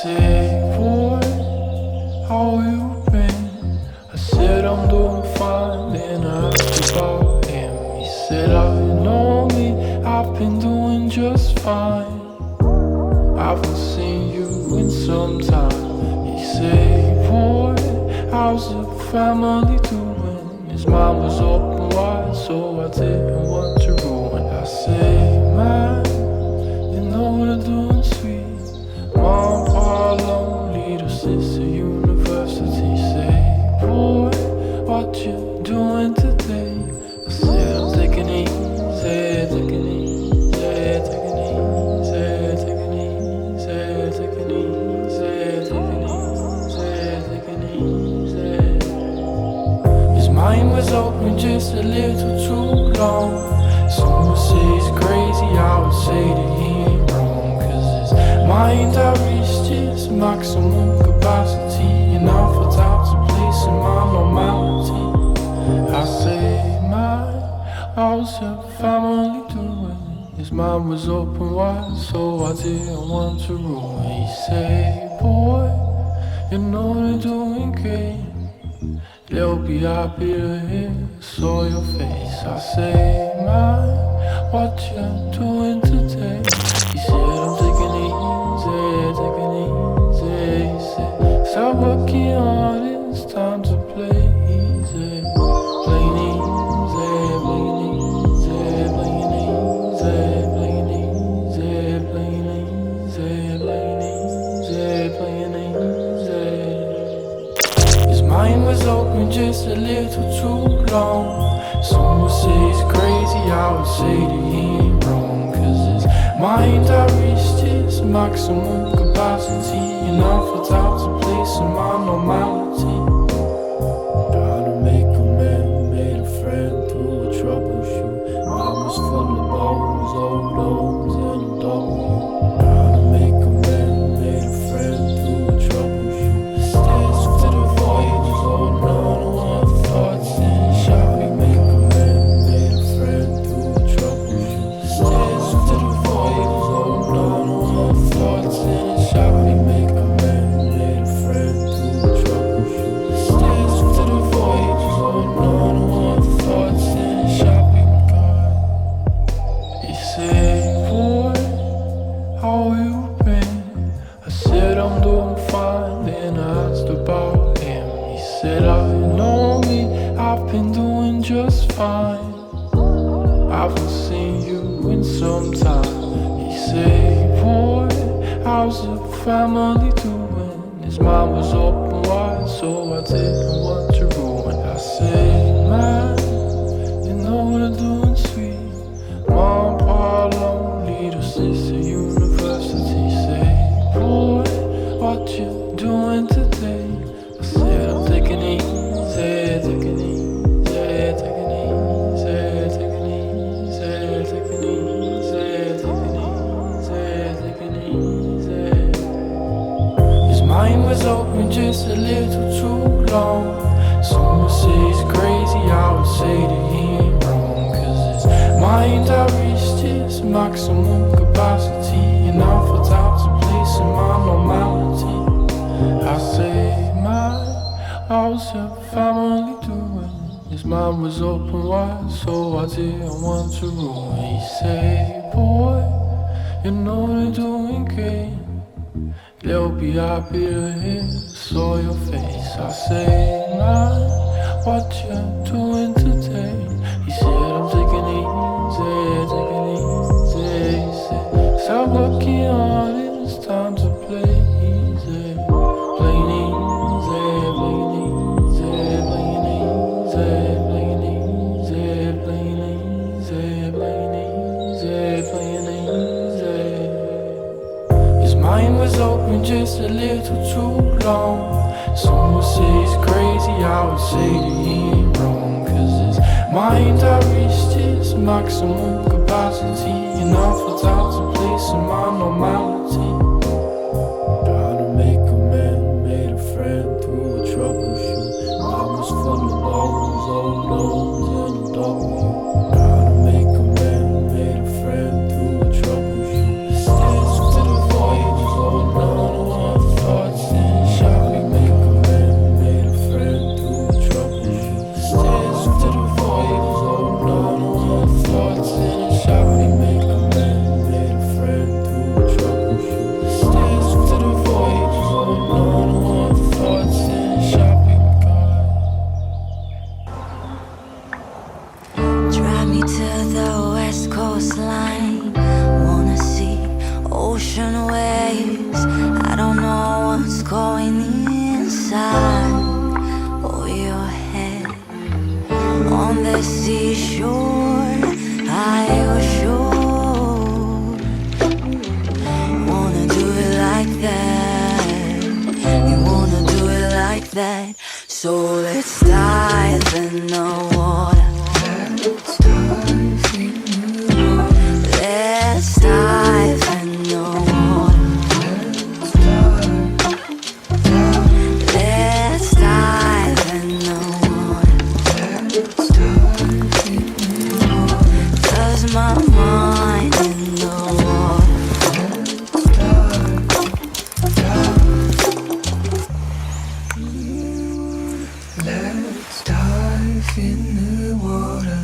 say, boy, how you been? I said I'm doing fine, then I asked about him. He said, you know me, I've been doing just fine. I haven't seen you in some time. He said, boy, how's the family doing? His mind was open wide, so I didn't want to ruin. I said, man, you know they're doing sweet. Mom, pa, lonely, little sister, university. Say, boy, what you doing today? I said, I'm taking it easy, taking it easy, taking it easy, taking it easy, taking it easy, taking it easy, taking it easy. His mind was open just a little too long. Some would say he's crazy, I would say that he ain't wrong. Cause his mind had reached its maximum capacity, and I felt out of place in my normality. I say, man, how's your family doing? His mind was open wide, so I didn't want to ruin. He say, boy, you know they're doing great. They'll be happy to hear, saw your face. I say, man, what you doing today? He said, I'm taking it easy, taking it easy. He said, stop working hard, it's time to play easy. Playing easy, playing easy, playing easy, playing easy, playing easy, playing easy, playing easy. His mind was open just a little too long. Some would say he's crazy, I would say that he ain't wrong. Cause his mind had reached its maximum capacity, and I felt out of place in my normality. Trying to make a man, made a friend through a troubleshoot. I was full of bones, old O's and a W. Trying to make a man, made a friend through a troubleshoot. Stairs to the void was all known, one thoughts and shot. We make a man, made a friend through a troubleshoot. Stairs to the void was all known, one thoughts and shot. We make a man, made a friend through a troubleshoot. Stairs to the void was all known, one thoughts and shot. We got. He said, boy, how you been? I said I'm doing fine, then I asked about him. He said, you know me, I've been doing just fine. I haven't seen you in some time. He said, boy, how's the family doing? His mind was open wide, so I didn't want to ruin. I said, man, you know they're doing sweet. Mom, pa, lonely, little sister, university. Say, boy, what you doing today? I said, I'm taking it easy, taking it easy, taking it easy, taking it easy, taking it easy, taking it easy, taking it easy. His mind was open just a little too long. Some would say he's crazy, I would say that he ain't wrong. Cause his mind had reached its maximum capacity, and I felt out of place in my normality. I say, man, how's your family doing? His mind was open wide, so I didn't want to ruin. He say, boy, you know they're doing great. They'll be happy to hear, saw your face. I say, man, what you doing today? He said, I'm taking it easy, taking it easy. He said, stop working hard, it's time to play easy. Playing easy, playing easy, playing easy, playing easy, playing easy, playing easy, playing easy. His mind was open just a little too long. Some would say he's crazy, I would say that he ain't wrong. Cause his mind had reached its maximum capacity, and I felt out of place in my normality. Trying to make a man, made a friend through a troubleshoot. I was full of bones, old O's and a W. Trying to make a man, made a friend through a troubleshoot. Stairs to the void was all known, one ocean waves. I don't know what's going inside of your head. On the seashore, I was sure. Wanna do it like that. You wanna do it like that. So let's dive in the water. Let's dive in the water. Let's dive in the water. 'Cause my mind in the water. Let's dive in the water.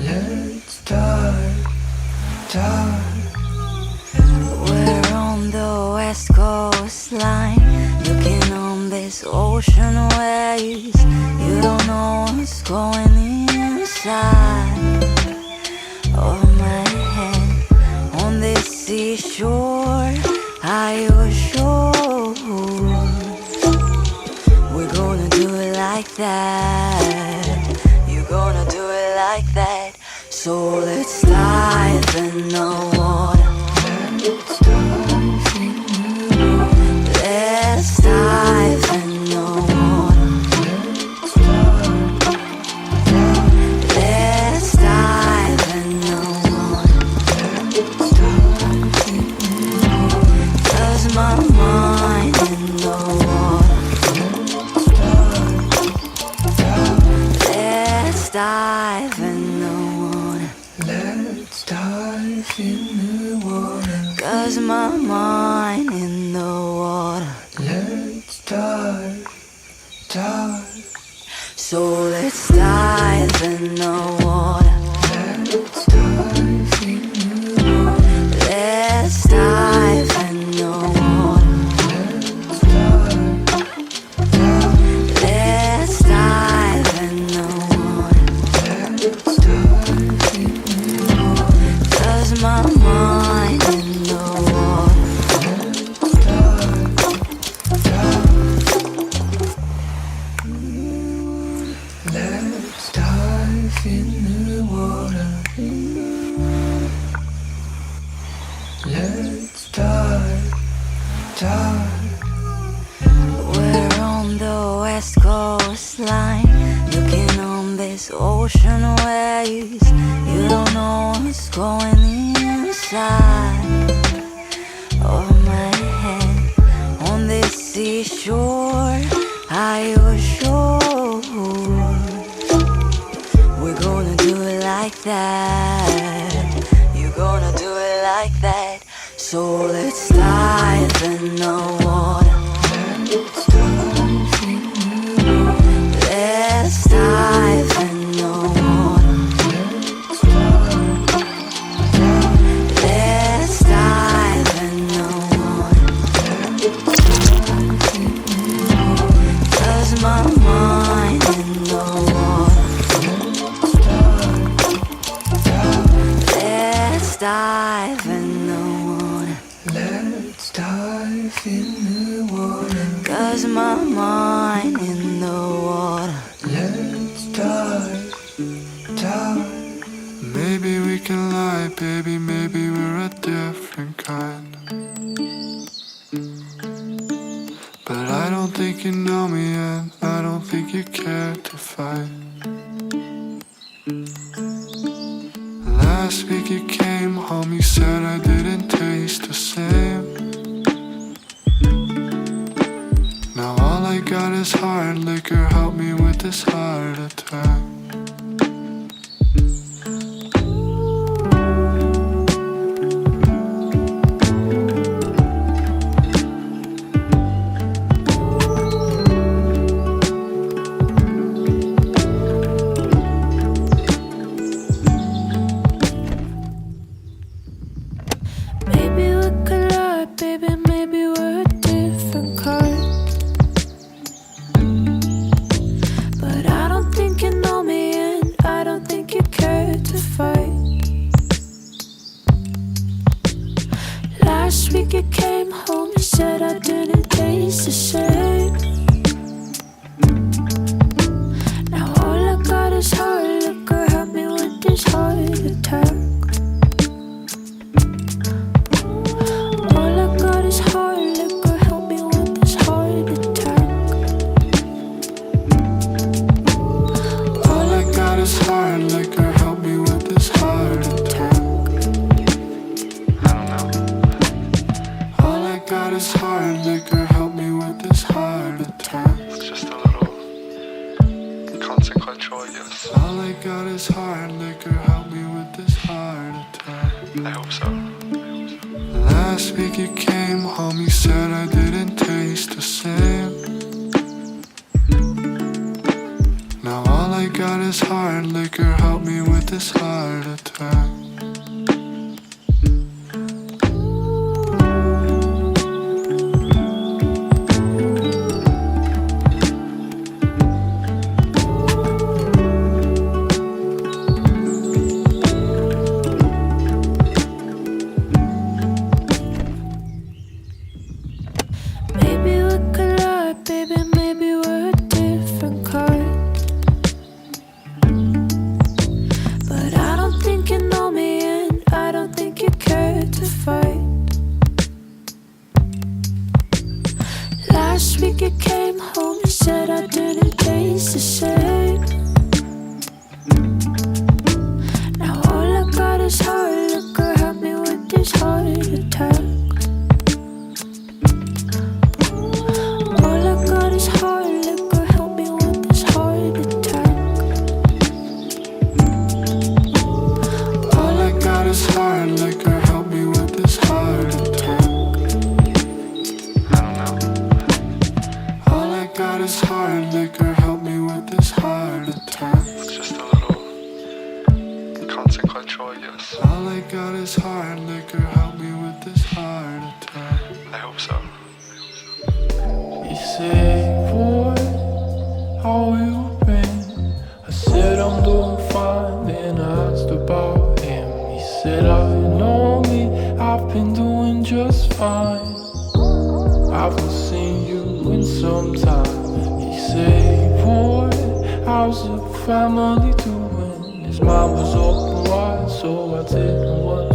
Let's dive, dive. We're on the west coast line, looking on this ocean waves. You don't know what's going inside of my head. On this seashore, I was sure we're gonna do it like that. You're gonna do it like that. So let's dive in the water. Let's dive in the water. Let's dive in the water. 'Cause my mind in the water. Let's dive in the water. Let's dive in the water. 'Cause my mind in the water. Let's dive, dive. So let's dive in the water. Let's dive in the water. Let's dive in the water. Let's dive, dive. Let's dive in the water. Let's dive in the water. 'Cause my mind in the water. Let's dive in the water. Let's dive, dive. We're on the west coast line, looking on this ocean waves. You don't know what's going inside of my head. On this seashore, I was sure we're gonna do it like that. You're gonna do it like that. So let's dive in the water. Let's dive in the water. Let's dive in the water. 'Cause my mind in the water. Let's dive in the water. Let's dive in the water. 'Cause my mind in the water. Let's dive, dive. Maybe we can lie, baby, maybe we're a different kind. But I don't think you know me and I don't think you care to fight. Last week you came home, you said I didn't taste the same. Now all I got is hard liquor, help me with this heart attack. Maybe we could lie, baby, maybe we're a different kind. But I don't think you know Last week you came home, you said I didn't taste the same. Now all I got is hard liquor, help me with this heart attack. All I got is hard liquor, help me with this heart attack. All I got is hard liquor, help me with this heart attack. All I got is hard liquor, help me with this heart attack. It's just a little consequential, yes. All I got is hard liquor, help me with this heart attack. I hope so. Last week you came home, you said I didn't taste the same. Now all I got is hard liquor, help me with this heart attack. Maybe we could lie, baby, maybe we're a different kind. But I don't think you know me and I don't think you care to fight. Last week you came home, you said I didn't taste the same. Now all I got is hard liquor, help me with this heart attack. All I got is hard liquor, help me with this heart attack. All I got is hard liquor, help me with this heart attack. I don't know. All I got is hard liquor, help me with this heart attack. It's just a little consequential, yes. All I got is hard liquor, help me with this heart attack. I hope so. He said, boy, how you been? I said I'm doing fine, then I asked about him. He said, I know me, I've been doing just fine. I haven't seen you in some time. He said, boy, how's the family doing? His mind was open wide, so I didn't want